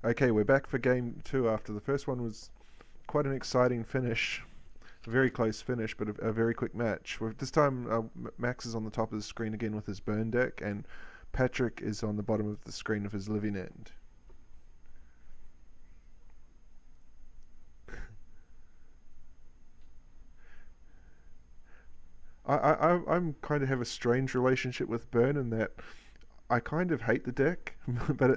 Okay, we're back for game two after the first one was quite an exciting finish. A very close finish, but a very quick match. This time, Max is on the top of the screen again with his burn deck, and Patrik is on the bottom of the screen with his living end. I'm kind of have a strange relationship with burn in that I kind of hate the deck, but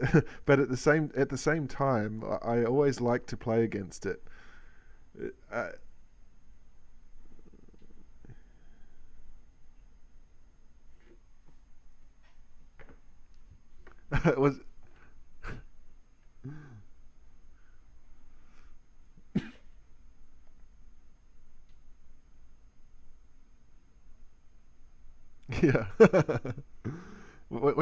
at the same time, I always like to play against it. Uh, it was yeah. We're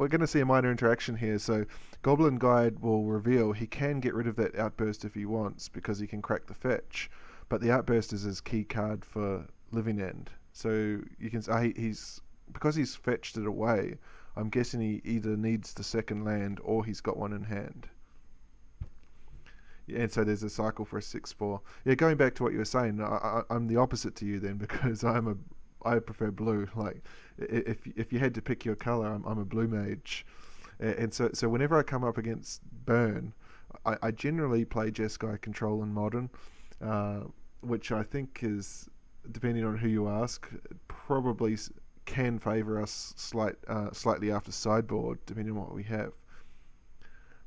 going to see a minor interaction here. So, Goblin Guide will reveal he can get rid of that outburst if he wants because he can crack the fetch, but the outburst is his key card for Living End. So you can he's because he's fetched it away. I'm guessing he either needs the second land or he's got one in hand. Yeah, and so there's a cycle for a 6/4. Yeah, going back to what you were saying, I'm the opposite to you then because I prefer blue. Like if you had to pick your color, I'm a blue mage, and so whenever I come up against burn, I generally play Jeskai control in modern, uh, which I think is depending on who you ask, probably can favor us slightly after sideboard depending on what we have.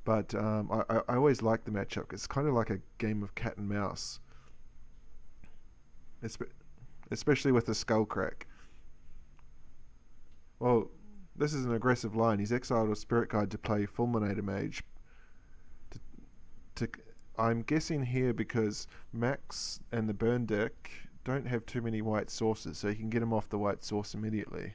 But I always like the matchup. It's kind of like a game of cat and mouse, espe- especially with the skull crack. Well, this is an aggressive line. He's exiled a spirit guide to play Fulminator Mage. To, to, I'm guessing here because Max and the burn deck don't have too many white sources, so he can get him off the white source immediately.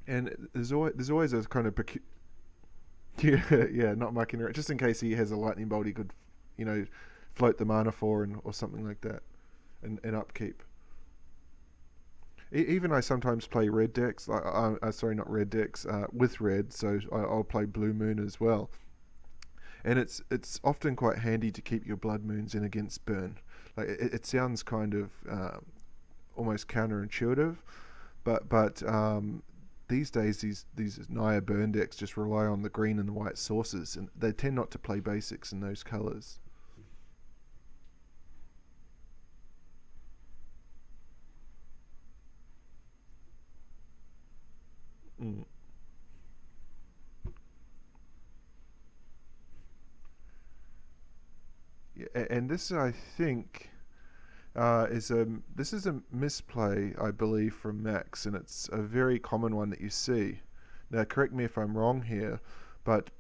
And there's always a kind of yeah, not mucking around, just in case he has a lightning bolt he could, you know, float the mana for and or something like that, and upkeep. Even I sometimes play red decks, sorry, not red decks, with red, so I'll play Blue Moon as well. And it's often quite handy to keep your Blood Moons in against burn. Like it sounds kind of almost counterintuitive, but these days these Naya burn decks just rely on the green and the white sources, and they tend not to play basics in those colors. Mm. Yeah, and this I think is a this is a misplay I believe from Max, and it's a very common one that you see. Now, correct me if I'm wrong here, but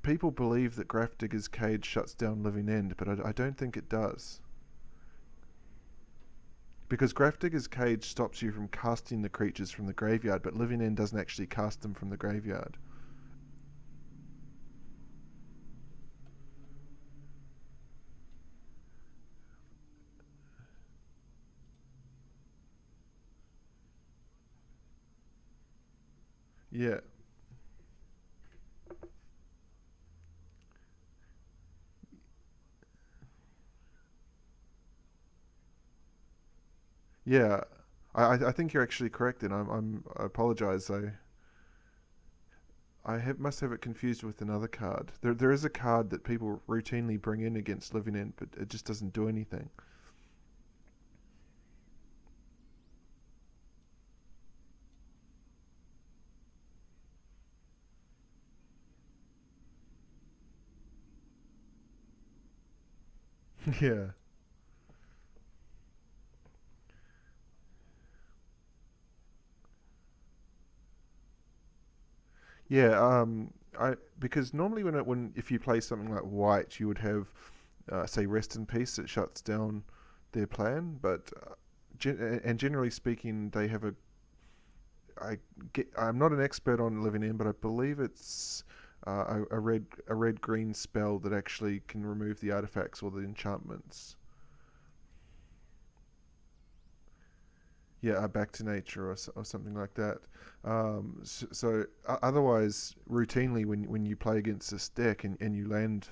people believe that Grafdigger's Cage shuts down Living End, but I don't think it does. Because Grafdigger's Cage stops you from casting the creatures from the graveyard, but Living End doesn't actually cast them from the graveyard. Yeah, yeah. I think you're actually correct, and I apologize. Must have it confused with another card. There is a card that people routinely bring in against Living End, but it just doesn't do anything. Yeah, yeah. I because normally when if you play something like White, you would have say Rest in Peace that shuts down their plan, but and generally speaking, they have a I'm not an expert on Living End, but I believe it's a red green spell that actually can remove the artifacts or the enchantments. yeah, back to nature or something like that. Otherwise, routinely when you play against this deck and you land,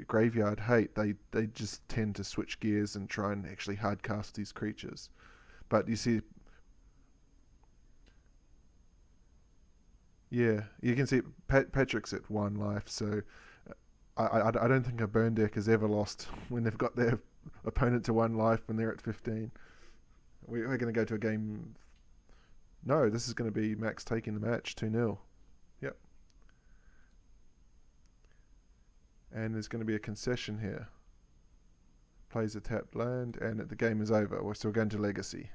graveyard hate, they just tend to switch gears and try and actually hardcast these creatures. But you see, yeah, you can see Patrick's at 1 life, so I don't think a burn deck has ever lost when they've got their opponent to 1 life when they're at 15. We're going to go to a game. No, this is going to be Max taking the match 2-0. Yep. And there's going to be a concession here. Plays a tapped land, and the game is over. We're still going to Legacy.